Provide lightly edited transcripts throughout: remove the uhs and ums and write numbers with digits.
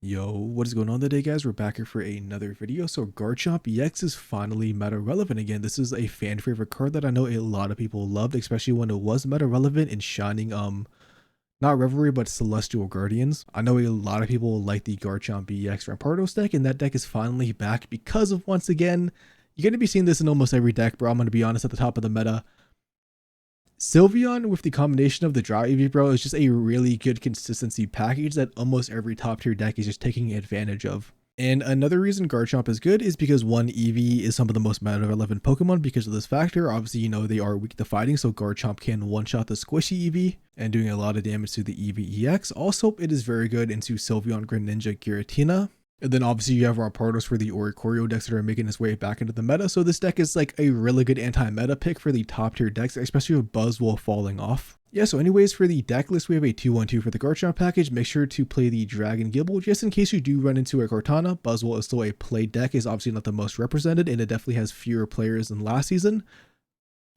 Yo, what is going on today, guys? We're back here for another video. So Garchomp EX is finally meta relevant again. This is a fan favorite card that I know a lot of people loved, especially when it was meta relevant in Shining not Revelry but Celestial Guardians. I know a lot of people like the Garchomp EX Rampardos deck, and that deck is finally back because of, once again, you're going to be seeing this in almost every deck, bro. I'm going to be honest, at the top of the meta, Sylveon with the combination of the Draw EV, bro, is just a really good consistency package that almost every top tier deck is just taking advantage of. And another reason Garchomp is good is because one, EV is some of the most meta relevant Pokemon because of this factor. Obviously, you know, they are weak to fighting, so Garchomp can one-shot the squishy EV and doing a lot of damage to the EV EX. Also, it is very good into Sylveon, Greninja, Giratina. And then obviously you have Rampardos for the Oricorio decks that are making its way back into the meta. So this deck is like a really good anti-meta pick for the top tier decks, especially with Buzzwole falling off. Yeah, so anyways, for the deck list, we have a 2-1-2 for the Garchomp package. Make sure to play the Dragon Gible just in case you do run into a Cortana. Buzzwole is still a play deck, is obviously not the most represented, and it definitely has fewer players than last season.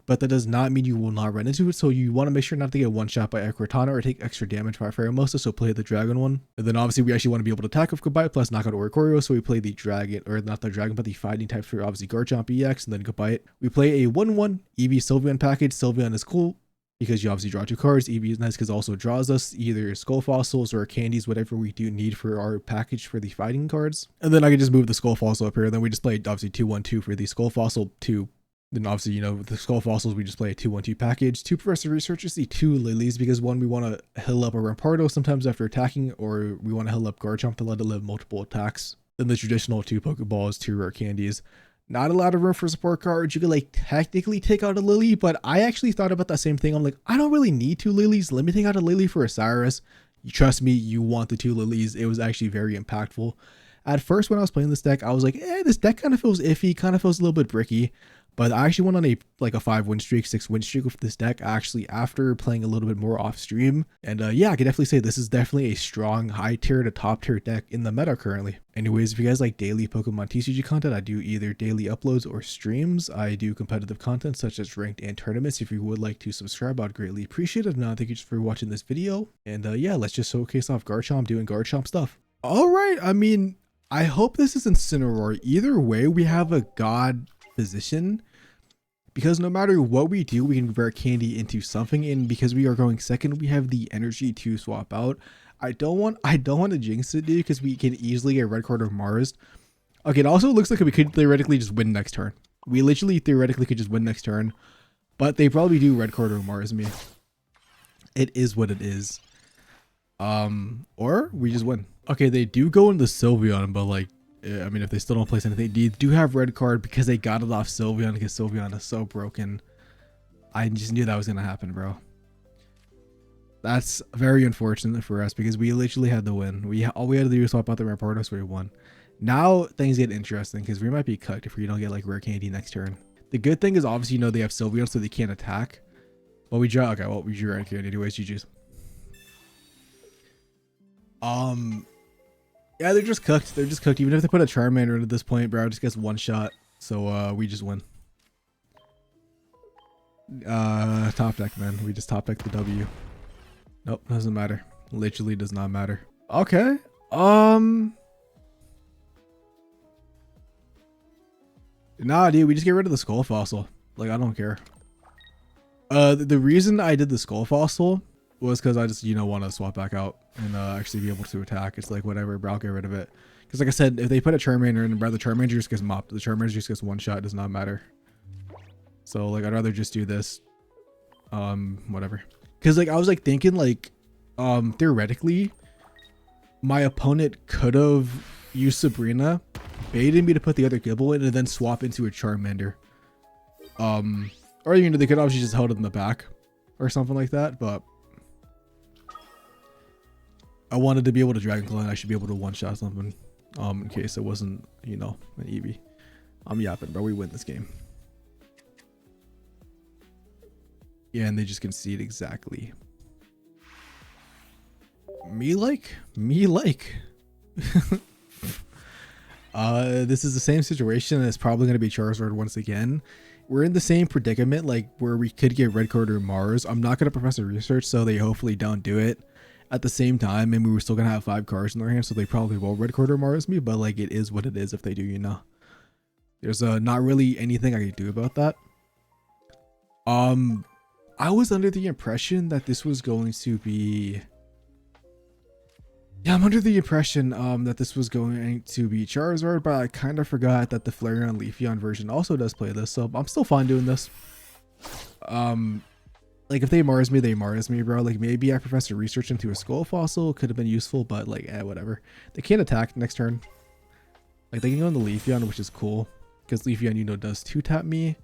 But that does not mean you will not run into it, so you want to make sure not to get one shot by a Cortana or take extra damage by Pheromosa, so play the Dragon one. And then obviously we actually want to be able to attack with Goodbye plus knock out Oricorio, so we play the Dragon, or not the Dragon, but the fighting types for obviously Garchomp EX, and then Goodbye. We play a 1-1 EV Sylveon package. Sylveon is cool because you obviously draw 2 cards. EV is nice because it also draws us either Skull Fossils or candies, whatever we do need for our package for the fighting cards. And then I can just move the Skull Fossil up here, and then we just play obviously 2-1-2 for the Skull Fossil 2. Then obviously, you know, with the Skull Fossils, we just play a 2-1-2 package. 2 Professor Researchers, the 2 Lilies, because one, we want to heal up a Rampardo sometimes after attacking, or we want to heal up Garchomp to let it live multiple attacks. Then the traditional 2 Pokeballs, 2 rare candies. Not a lot of room for support cards. You could like technically take out a Lily, but I actually thought about that same thing. I'm like, I don't really need 2 Lilies. Let me take out a Lily for a Cyrus. You trust me, you want the 2 Lilies. It was actually very impactful. At first, when I was playing this deck, I was like, this deck kind of feels iffy, kind of feels a little bit bricky. But I actually went on a 5 win streak, 6 win streak with this deck actually after playing a little bit more off stream. And yeah, I can definitely say this is definitely a strong high tier to top tier deck in the meta currently. Anyways, if you guys like daily Pokemon TCG content, I do either daily uploads or streams. I do competitive content such as ranked and tournaments. If you would like to subscribe, I'd greatly appreciate it. Now, thank you just for watching this video. And yeah, let's just showcase off Garchomp doing Garchomp stuff. All right, I mean, I hope this is Incineroar. Either way, we have a god position, because no matter what we do, we can convert candy into something, and because we are going second, we have the energy to swap out. I don't want to jinx it, dude, because we can easily get red card or Mars. Okay, it also looks like we could theoretically just win next turn. We literally theoretically could just win next turn, but they probably do red card or Mars me. It is what it is. Or we just win. Okay, they do go into Sylveon, but like, I mean, if they still don't place anything, they do have red card because they got it off Sylveon because Sylveon is so broken. I just knew that was going to happen, bro. That's very unfortunate for us because we literally had the win. All we had to do was swap out the Rampardos, so we won. Now things get interesting because we might be cooked if we don't get like rare candy next turn. The good thing is obviously, you know, they have Sylveon, so they can't attack. Well, we draw. Okay, well, we drew red candy anyways. GG's. Yeah, they're just cooked. They're just cooked. Even if they put a Charmander in at this point, bro, it just gets one shot. So we just win. Top deck, man. We just top deck the W. Nope, doesn't matter. Literally does not matter. Okay. Nah, dude, we just get rid of the Skull Fossil. Like, I don't care. The reason I did the Skull Fossil was because I just, you know, want to swap back out and actually be able to attack. It's like, whatever, bro, I'll get rid of it. Because like I said, if they put a Charmander in, bro, the Charmander just gets mopped. The Charmander just gets one shot. It does not matter. So like, I'd rather just do this. Whatever. Because like, I was like thinking like, theoretically, my opponent could have used Sabrina, baited me to put the other Gibble in, and then swap into a Charmander. Or you know, they could obviously just held it in the back or something like that, but I wanted to be able to Dragon Claw, and I should be able to one-shot something, in case it wasn't, you know, an Eevee. I'm yapping, bro. We win this game. Yeah, and they just concede exactly. Me like. This is the same situation. It's probably going to be Charizard once again. We're in the same predicament, like where we could get red card or Mars. I'm not going to Professor Research, so they hopefully don't do it. At the same time, and we were still gonna have 5 cards in their hand, so they probably will red card or Mars me, but like it is what it is if they do, you know. There's not really anything I can do about that. I was under the impression that this was going to be, yeah, I'm under the impression that this was going to be Charizard, but I kind of forgot that the Flareon Leafeon version also does play this, so I'm still fine doing this. Like if they Mars me, they Mars me, bro. Like maybe I professor research into a skull fossil could have been useful, but like whatever. They can't attack next turn. Like they can go on the Leafeon, which is cool because Leafeon, you know, does 2-tap me.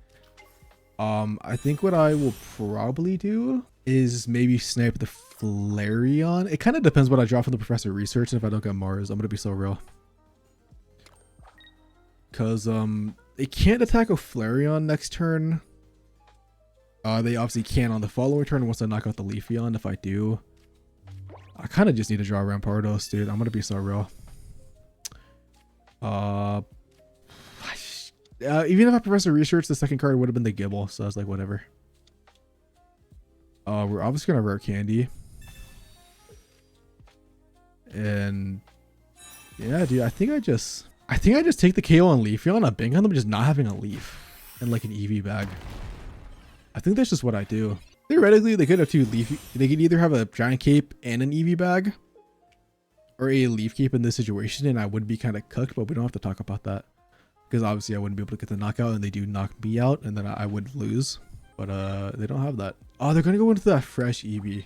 I think what I will probably do is maybe snipe the Flareon. It kind of depends what I draw from the professor research, and if I don't get Mars, I'm gonna be so real. Cause it can't attack a Flareon next turn. They obviously can on the following turn once I knock out the Leafeon. If I do, I kind of just need to draw Rampardos, dude. I'm gonna be so real. Even if I Professor Research, the second card would have been the Gibble, so I was like, whatever. We're obviously gonna rare candy. And yeah, dude, I think I just take the KO on Leafeon. I bang on them just not having a leaf and like an EV bag. I think that's just what I do. Theoretically, they could have 2 leafy. They could either have a giant cape and an EV bag, or a leaf cape in this situation, and I would be kind of cooked. But we don't have to talk about that because obviously I wouldn't be able to get the knockout, and they do knock me out, and then I would lose. But they don't have that. Oh, they're gonna go into that fresh EV.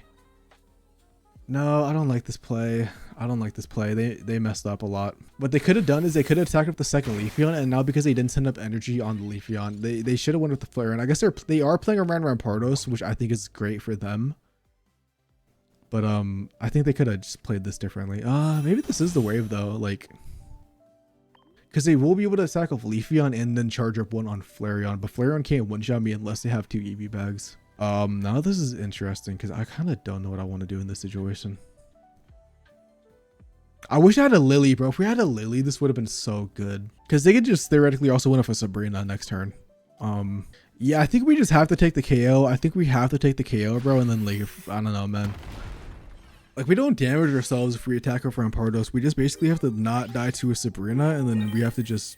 No, I don't like this play. I don't like this play. They messed up a lot. What they could have done is they could have attacked up the second Leafeon, and now because they didn't send up energy on the Leafeon, they should have went with the Flareon. I guess they are playing around Rampardos, which I think is great for them. But I think they could have just played this differently. Maybe this is the wave though, like, because they will be able to attack off Leafeon and then charge up one on Flareon, but Flareon can't one-shot me unless they have 2 EV bags. Now this is interesting because I kind of don't know what I want to do in this situation. I wish I had a Lily, bro. If we had a Lily, this would have been so good because they could just theoretically also win off a Sabrina next turn. Yeah, I think we just have to take the KO. I think we have to take the KO, bro. And then like, I don't know, man. Like we don't damage ourselves if we attack our Rampardos. We just basically have to not die to a Sabrina, and then we have to just,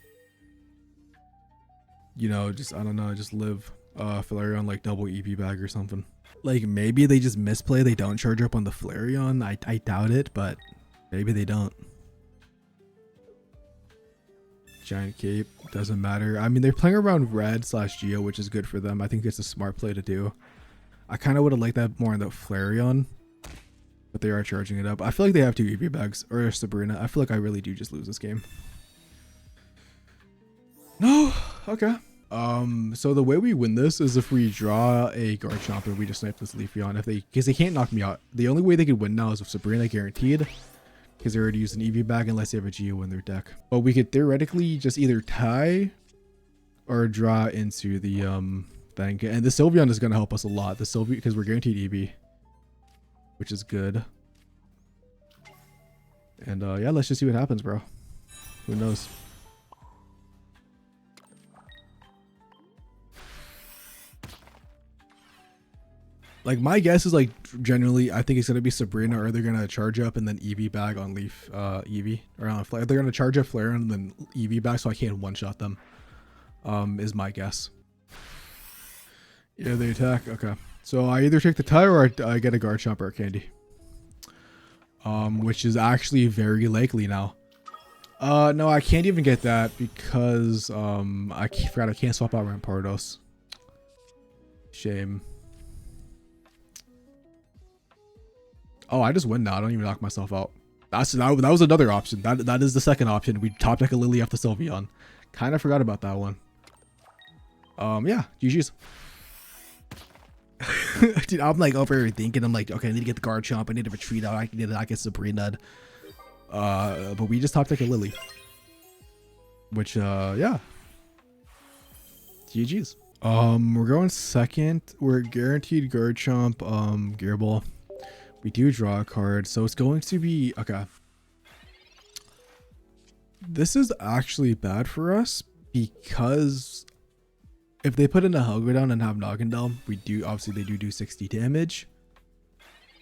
you know, just, I don't know, just live. Flareon like double EP bag or something. Like maybe they just misplay, they don't charge up on the Flareon. I doubt it, but maybe they don't. Giant cape, doesn't matter. I mean, they're playing around red / Geo, which is good for them. I think it's a smart play to do. I kind of would have liked that more on the Flareon, but they are charging it up. I feel like they have 2 EP bags or Sabrina. I feel like I really do just lose this game. No, okay. So the way we win this is if we draw a Garchomp and we just snipe this Leafeon. Because they can't knock me out. The only way they could win now is with Sabrina guaranteed, because they already used an EV bag unless they have a Geo in their deck. But we could theoretically just either tie or draw into the thing. And the Sylveon is gonna help us a lot. The Sylveon, because we're guaranteed EV, which is good. And yeah, let's just see what happens, bro. Who knows? Like my guess is like generally I think it's gonna be Sabrina, or they're gonna charge up and then EV bag on Leaf EV or on Flare. They're gonna charge up Flare and then EV bag, so I can't one shot them. Is my guess. Yeah, they attack. Okay, so I either take the tie or I get a Garchomp or a candy. Which is actually very likely now. No, I can't even get that because I forgot I can't swap out Rampardos. Shame. Oh, I just win now. I don't even knock myself out. That was another option. That is the second option. We top deck a Lily off the Sylveon. Kind of forgot about that one. Yeah, GG's. Dude, I'm like overthinking. I'm like, okay, I need to get the Garchomp. I need to retreat out. I need to not get Sabrina. But we just top deck a Lily. Which yeah. GG's. We're going second. We're guaranteed Garchomp, Gearball. We do draw a card, so it's going to be okay. This is actually bad for us because if they put in a Helgodown and have Naganadel, we do obviously they do 60 damage.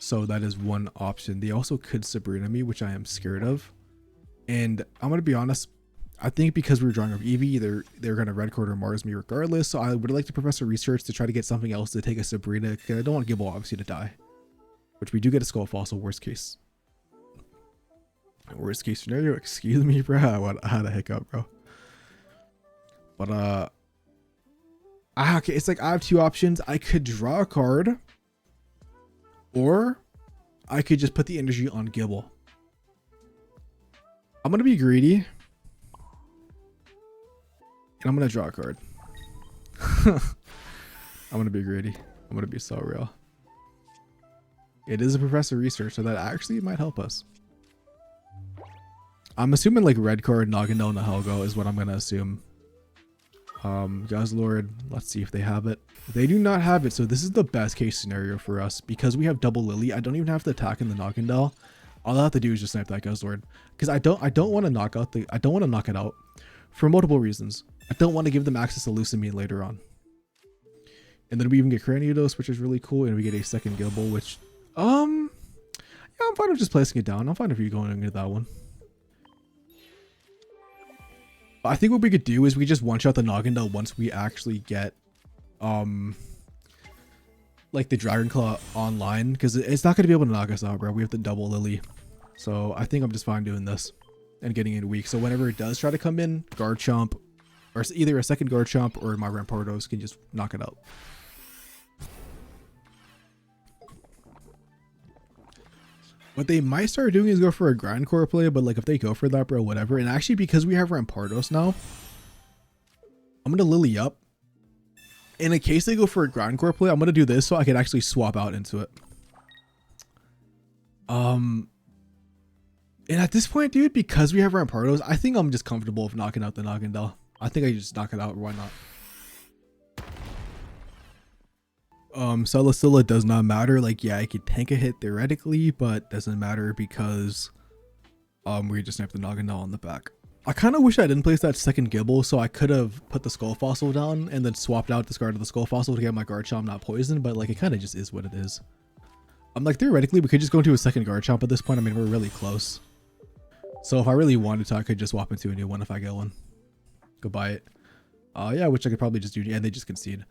So that is one option. They also could Sabrina me, which I am scared of. And I'm going to be honest, I think because we were drawing up Eevee, they're going to red card or Mars me regardless. So I would like to Professor Research to try to get something else to take a Sabrina, because I don't want Gible obviously to die. Which we do get a Skull Fossil, worst case. Worst case scenario, excuse me, bro. I had a hiccup, bro. But okay, it's like I have two options. I could draw a card, or I could just put the energy on Gible. I'm gonna be greedy, and I'm gonna draw a card. I'm gonna be greedy. I'm gonna be so real. It is a Professor Research, so that actually might help us. I'm assuming like red card, Nagano, and a Helgo is what I'm gonna assume. Guzzlord, let's see if they have it. They do not have it, so this is the best case scenario for us because we have double Lily. I don't even have to attack in the Nagano. All I have to do is just snipe that Guzzlord because I don't want to knock out I don't want to knock it out for multiple reasons. I don't want to give them access to Lucamine later on. And then we even get Cranidos, which is really cool, and we get a second Gible, which yeah, I'm fine with just placing it down. I'm fine if you're going into that one. I think what we could do is we just one-shot the Nagano once we actually get like the Dragon Claw online, because it's not going to be able to knock us out, bro. We have to double Lily. So I think I'm just fine doing this and getting it weak. So whenever it does try to come in, Garchomp, or either a second Garchomp or my Rampardos can just knock it out. What they might start doing is go for a Grand Core play, but like if they go for that, bro, whatever. And actually, because we have Rampardos now, I'm gonna Lily up. In case they go for a Grand Core play, I'm gonna do this so I can actually swap out into it. And at this point, dude, because we have Rampardos, I think I'm just comfortable with knocking out the Nagano. I think I just knock it out. Why not? Celesteela does not matter. Like, yeah, I could tank a hit theoretically, but doesn't matter because we just snap the Nagano on the back. I kind of wish I didn't place that second Gible, so I could have put the Skull Fossil down and then swapped out, discarded the Skull Fossil to get my Garchomp not poisoned, but like it kind of just is what it is. I'm like, theoretically we could just go into a second Garchomp at this point. I mean, we're really close. So if I really wanted to, I could just swap into a new one if I get one. Go buy it. Yeah, which I could probably just do. Yeah, they just concede.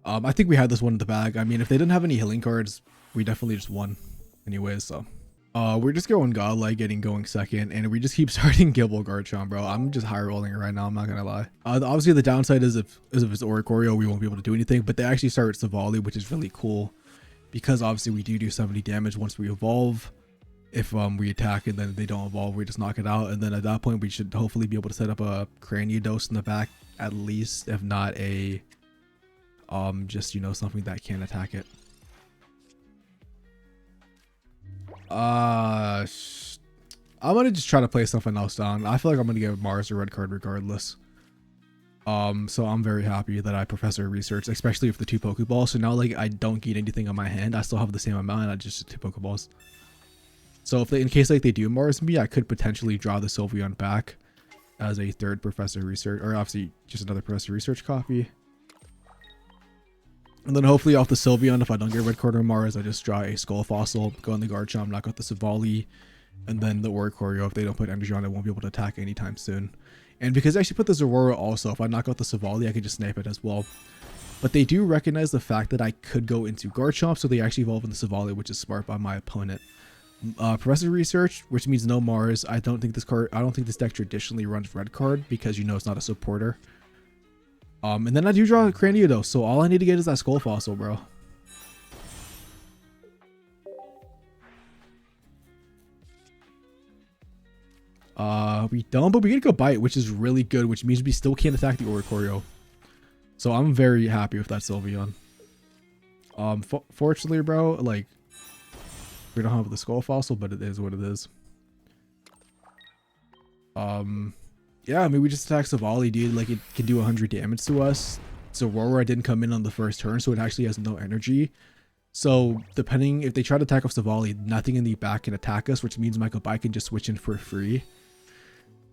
I think we had this one in the bag. I mean, if they didn't have any healing cards, we definitely just won anyways. So we're just going godlike, going second, and we just keep starting Gible Garchomp, bro. I'm just high rolling it right now. I'm not gonna lie. Obviously the downside is if it's Oricorio, we won't be able to do anything, but they actually start with Savali, which is really cool because obviously we do 70 damage once we evolve. If we attack and then they don't evolve, we just knock it out, and then at that point we should hopefully be able to set up a Cranidos in the back at least, if not a just, you know, something that can attack it. I'm gonna just try to play something else down. I feel like I'm gonna get Mars a red card regardless. So I'm very happy that I Professor Research, especially with the 2 Pokeballs. So now like I don't get anything on my hand. I still have the same amount. I just 2 Pokeballs. So if they, in case like they do Mars me, I could potentially draw the Sylveon back as a 3rd Professor Research, or obviously just another Professor Research copy. And then hopefully off the Sylveon, if I don't get red card or Mars, I just draw a Skull Fossil, go on the Garchomp, knock out the Savali, and then the Oricorio, if they don't put energy on it, won't be able to attack anytime soon. And because I actually put this Aurora also, if I knock out the Savali, I could just snipe it as well. But they do recognize the fact that I could go into Garchomp, so they actually evolve in the Savali, which is smart by my opponent. Professor Research, which means no Mars. I don't think this deck traditionally runs red card because, you know, it's not a supporter. And then I do draw a Cranidos, so all I need to get is that Skull Fossil, bro. We don't, but we get to go Bite, which is really good, which means we still can't attack the Oricorio. So I'm very happy with that Sylveon. Fortunately, bro, like, we don't have the Skull Fossil, but it is what it is. Yeah, I mean, we just attacked Savali, dude. Like, it can do 100 damage to us. So Aurora didn't come in on the first turn, so it actually has no energy. So depending, if they try to attack off Savali, nothing in the back can attack us, which means Michael Bite can just switch in for free.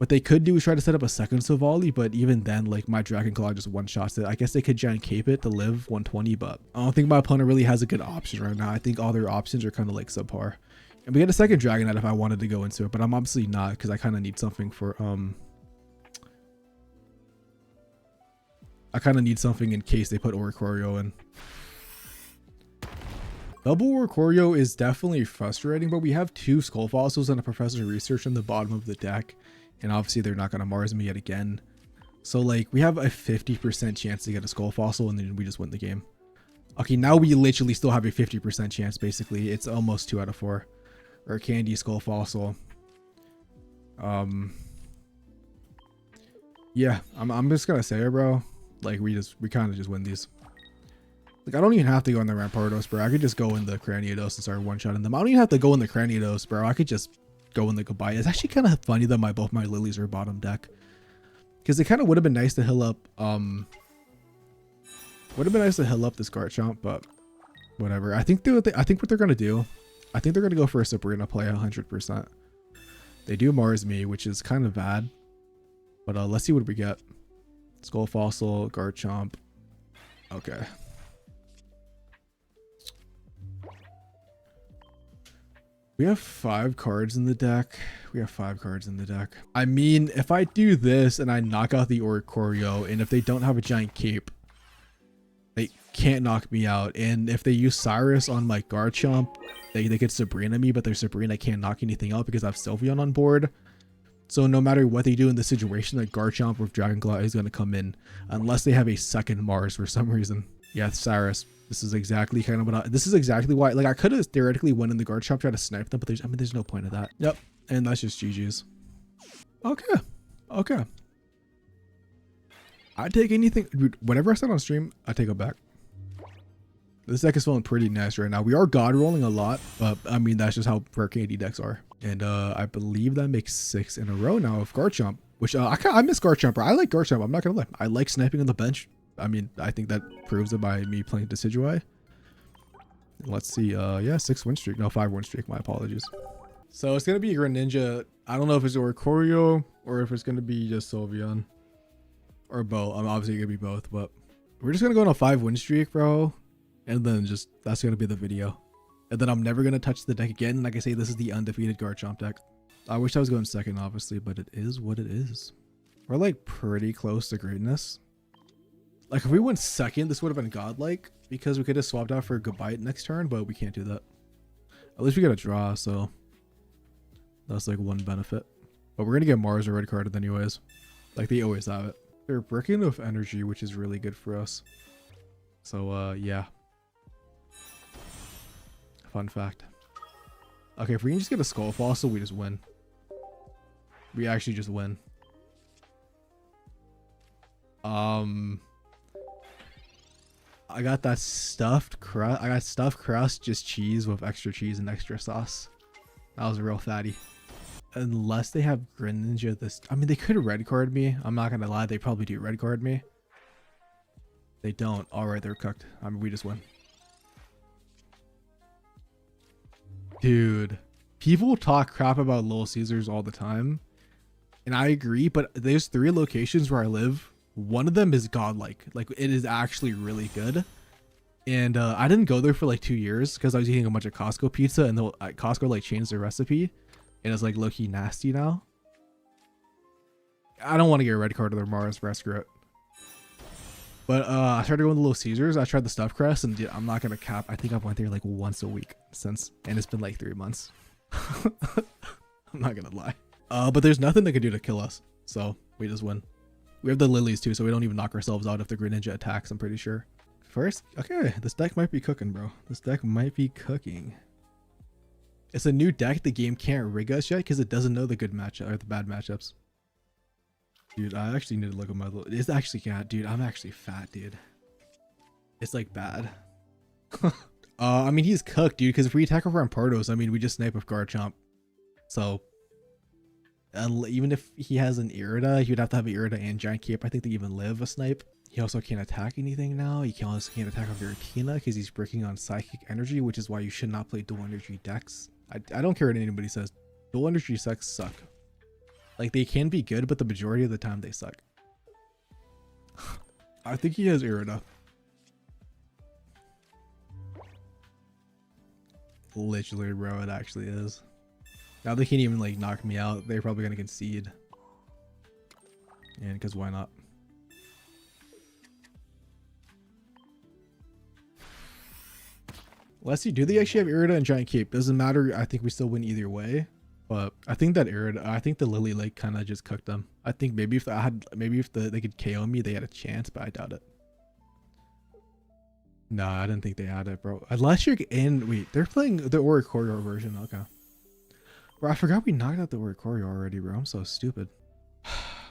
What they could do is try to set up a second Savali, but even then, like, my Dragon Claw just one-shots it. I guess they could Giant Cape it to live 120, but I don't think my opponent really has a good option right now. I think all their options are kind of like subpar. And we get a second Dragonite if I wanted to go into it, but I'm obviously not because I kind of need something for I kind of need something in case they put Oricorio in. Double Oricorio is definitely frustrating, but we have 2 Skull Fossils and a Professor Research on the bottom of the deck. And obviously they're not going to Mars me yet again. So like we have a 50% chance to get a Skull Fossil and then we just win the game. Okay, now we literally still have a 50% chance basically. It's almost 2 out of 4. Or Candy Skull Fossil. Yeah, I'm just going to say it, bro. Like we kind of just win these. Like I don't even have to go in the Rampardos, bro. I could just go in the Craniados and start one-shotting them. I don't even have to go in the Craniados, bro. I could just go in the goodbye. It's actually kind of funny that both my lilies are bottom deck, because it kind of would have been nice to heal up this Garchomp, but whatever. I think what they're gonna do, I think they're gonna go for a Sabrina play 100%. They do Mars me, which is kind of bad, but let's see what we get. Skull Fossil, Garchomp. Okay. We have 5 cards in the deck. I mean, if I do this and I knock out the Oricorio, and if they don't have a Giant Cape, they can't knock me out. And if they use Cyrus on my Garchomp, they could Sabrina me, but their Sabrina can't knock anything out because I have Sylveon on board. So no matter what they do in the situation, that Garchomp with Dragon Claw is going to come in, unless they have a second Mars for some reason. Yeah, Cyrus. This is exactly kind of what this is exactly why, like, I could have theoretically went in the Garchomp, try to snipe them, but there's no point of that. Yep. And that's just GG's. Okay. I take anything, dude. Whenever I said on stream, I take it back. This deck is feeling pretty nice right now. We are god rolling a lot, but I mean, that's just how rare KD decks are. And I believe that makes 6 in a row now of Garchomp, which I miss Garchomp, bro. I like Garchomp. I'm not gonna lie. I like sniping on the bench. I mean, I think that proves it by me playing Decidueye. Let's see. Yeah, 6 win streak. No, 5 win streak. My apologies. So it's gonna be Greninja. I don't know if it's Oricorio or if it's gonna be just Sylveon or both. I'm obviously gonna be both, but we're just gonna go on a 5 win streak, bro. And then just that's gonna be the video. And then I'm never gonna touch the deck again. Like I say, this is the undefeated Garchomp deck. I wish I was going second, obviously, but it is what it is. We're like pretty close to greatness. Like if we went second, this would have been godlike because we could have swapped out for Goodbye next turn, but we can't do that. At least we got a draw, so that's like one benefit. But we're gonna get Mars or red carded anyways. Like they always have it. They're bricking with energy, which is really good for us. So yeah. Fun fact. Okay, if we can just get a Skull Fossil, we just win. We actually just win. I got that stuffed crust. I got stuffed crust, just cheese with extra cheese and extra sauce. That was real fatty. Unless they have Greninja this, I mean, they could have red card me. I'm not gonna lie, they probably do red card me. They don't. All right, they're cooked. I mean, we just win. Dude, people talk crap about Little Caesars all the time, and I agree. But there's 3 locations where I live. One of them is godlike. Like it is actually really good. And I didn't go there for like 2 years because I was eating a bunch of Costco pizza, and Costco like changed their recipe, and it's like low-key nasty now. I don't want to get a red card to their Mars, but screw it. But I started going to Little Caesars. I tried the stuffed crust, and dude, I'm not gonna cap. I think I've went there like once a week since, and it's been like 3 months. I'm not gonna lie. But there's nothing they can do to kill us, so we just win. We have the lilies too, so we don't even knock ourselves out if the Greninja attacks, I'm pretty sure. First, okay, this deck might be cooking, bro. This deck might be cooking. It's a new deck. The game can't rig us yet because it doesn't know the good matchup or the bad matchups. Dude, I actually need to look at my little. It's actually, yeah, dude, I'm actually fat, dude. It's like bad. I mean, he's cooked, dude, because if we attack over Rampardos, I mean, we just snipe with Garchomp. So, even if he has an Irida, he would have to have an Irida and Giant Cape. I think they even live a snipe. He also can't attack anything now. He also can't attack off your Akina because he's breaking on Psychic Energy, which is why you should not play dual energy decks. I don't care what anybody says. Dual energy decks suck. Like they can be good, but the majority of the time they suck. I think he has Irida. Literally, bro, it actually is. Now they can't even like knock me out. They're probably gonna concede. And because why not? Let's see. Do they actually have Irida and Giant Cape? Doesn't matter. I think we still win either way. But I think that Irida, I think the Lily like kind of just cooked them. I think maybe if I had, maybe if they could KO me, they had a chance, but I doubt it. Nah, I didn't think they had it, bro. Unless you're in, wait, they're playing the Oricorio version. Okay. Bro, I forgot we knocked out the Oricorio already, bro. I'm so stupid.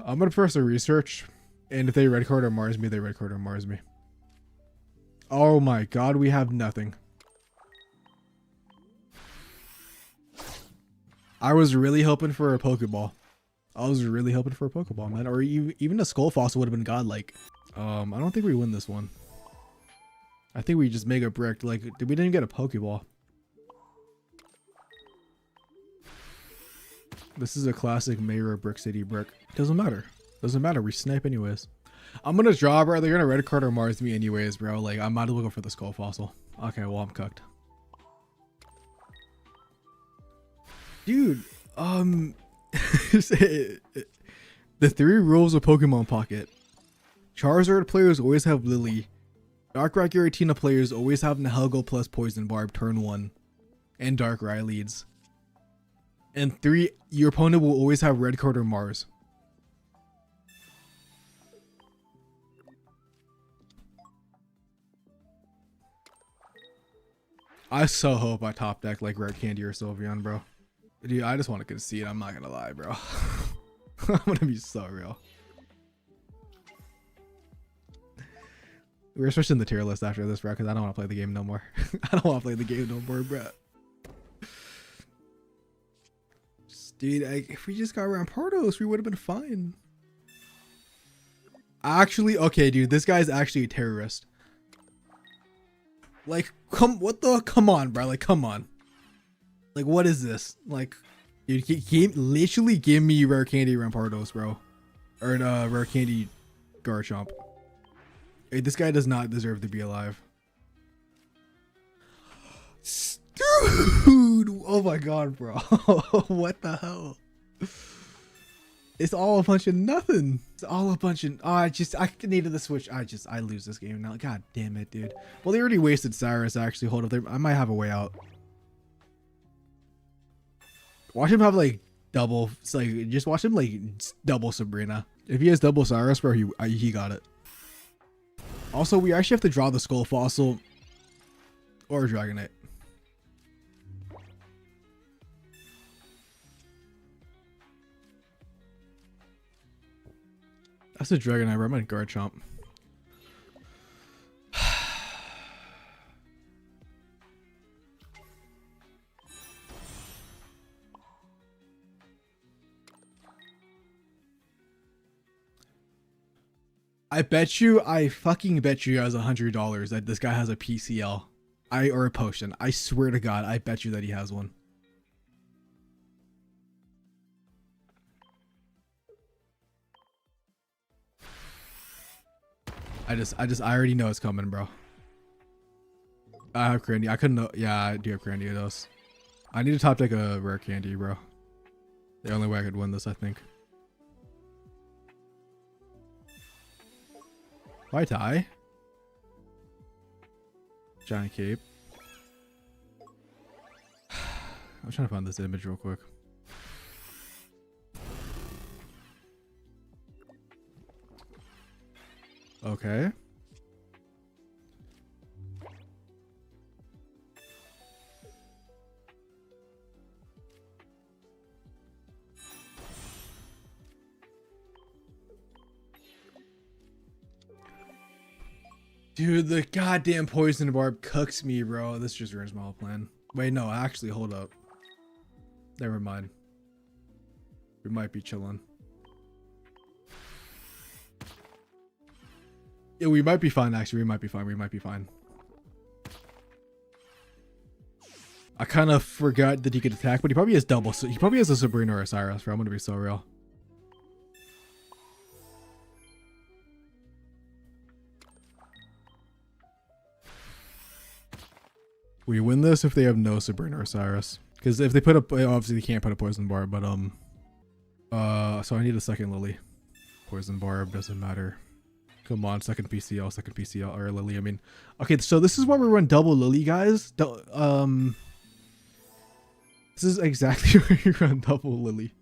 I'm gonna press the research, and if they red card or Mars me, they red card or Mars me. Oh my god, we have nothing. I was really hoping for a Pokeball. I was really hoping for a Pokeball, man. Or even a Skull Fossil would have been godlike. I don't think we win this one. I think we just mega bricked. Like, we didn't get a Pokeball. This is a classic Mayor Brick City brick. Doesn't matter. Doesn't matter. We snipe anyways. I'm gonna draw, bro. They're gonna red card or Mars me anyways, bro. Like, I'm not looking for the Skull Fossil. Okay, well, I'm cooked. Dude, the 3 rules of Pokemon Pocket. Charizard players always have Lily. Darkrai Giratina players always have Nihilego plus Poison Barb turn 1. And Darkrai leads. And 3, your opponent will always have Red Card or Mars. I so hope I top deck like Red Candy or Sylveon, bro. Dude, I just want to concede. I'm not gonna lie, bro. I'm gonna be so real. We're switching the tier list after this, bro, because I don't want to play the game no more. I don't want to play the game no more, bro. Dude, if we just got Rampardos, we would have been fine. Actually, okay, dude, this guy's actually a terrorist. Like, come on, bro. Like, come on. Like, what is this? Like, dude, literally give me Rare Candy Rampardos, bro. Or Rare Candy Garchomp. Hey, this guy does not deserve to be alive. Dude! Oh my god, bro. What the hell? It's all a bunch of nothing. It's all a bunch of... Oh, I needed the switch. I lose this game now. God damn it, dude. Well, they already wasted Cyrus, actually. Hold up. I might have a way out. Watch him have like double, like just watch him like double Sabrina. If he has double Cyrus, bro, he got it. Also, we actually have to draw the Skull Fossil or Dragonite. That's a Dragonite, bro. I'm at Garchomp. I fucking bet you guys $100 that this guy has a PCL. Or a potion. I swear to God, I bet you that he has one. I already know it's coming, bro. I have Candy. I couldn't know. Yeah, I do have Grandiose. I need to top deck a Rare Candy, bro. The only way I could win this, I think. Why tie? Giant Cape. I'm trying to find this image real quick. Okay. Dude, the goddamn Poison Barb cooks me, bro. This just ruins my whole plan. Wait, no, actually, hold up. Never mind. We might be chilling. Yeah, we might be fine, actually. We might be fine. We might be fine. I kind of forgot that he could attack, but he probably has double. So he probably has a Sabrina or a Cyrus, bro. I'm going to be so real. We win this if they have no Sabrina or Cyrus. Because if they put up, obviously they can't put a poison barb, but so I need a second Lily. Poison barb doesn't matter. Come on, second PCL, or Lily. I mean, okay, so this is why we run double Lily, guys. This is exactly where you run double Lily.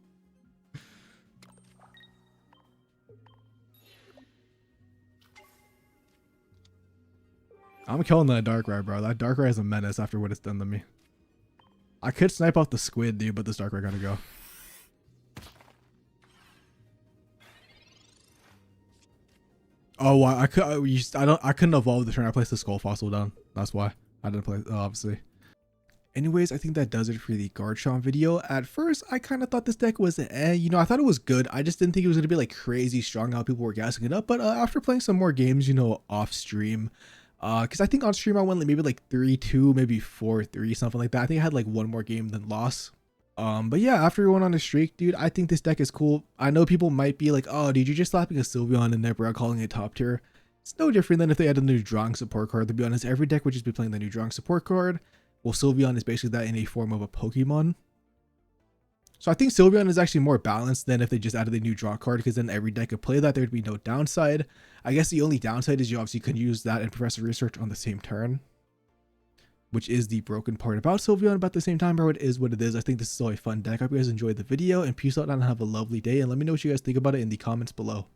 I'm killing that Darkrai, bro. That Darkrai is a menace after what it's done to me. I could snipe off the squid, dude, but this Darkrai gotta go. Oh, I couldn't evolve the turn. I placed the Skull Fossil down. That's why I didn't play. Obviously. Anyways, I think that does it for the Garchomp video. At first, I kind of thought this deck was you know, I thought it was good. I just didn't think it was gonna be like crazy strong how people were gassing it up. But after playing some more games, you know, off stream, because I think on stream I went like maybe like 3-2, maybe 4-3, something like that. I think I had like one more game than loss. But yeah, after going on a streak, dude, I think this deck is cool. I know people might be like, oh, dude, you're just slapping a Sylveon in there, bro, calling it top tier. It's no different than if they had a new drawing support card. To be honest, every deck would just be playing the new drawing support card. Well, Sylveon is basically that in a form of a Pokemon. So I think Sylveon is actually more balanced than if they just added a new draw card, because then every deck could play that. There'd be no downside. I guess the only downside is you obviously couldn't use that and Professor Research on the same turn, which is the broken part about Sylveon. But at the same time, bro, it is what it is. I think this is still a fun deck. I hope you guys enjoyed the video, and peace out and have a lovely day. And let me know what you guys think about it in the comments below.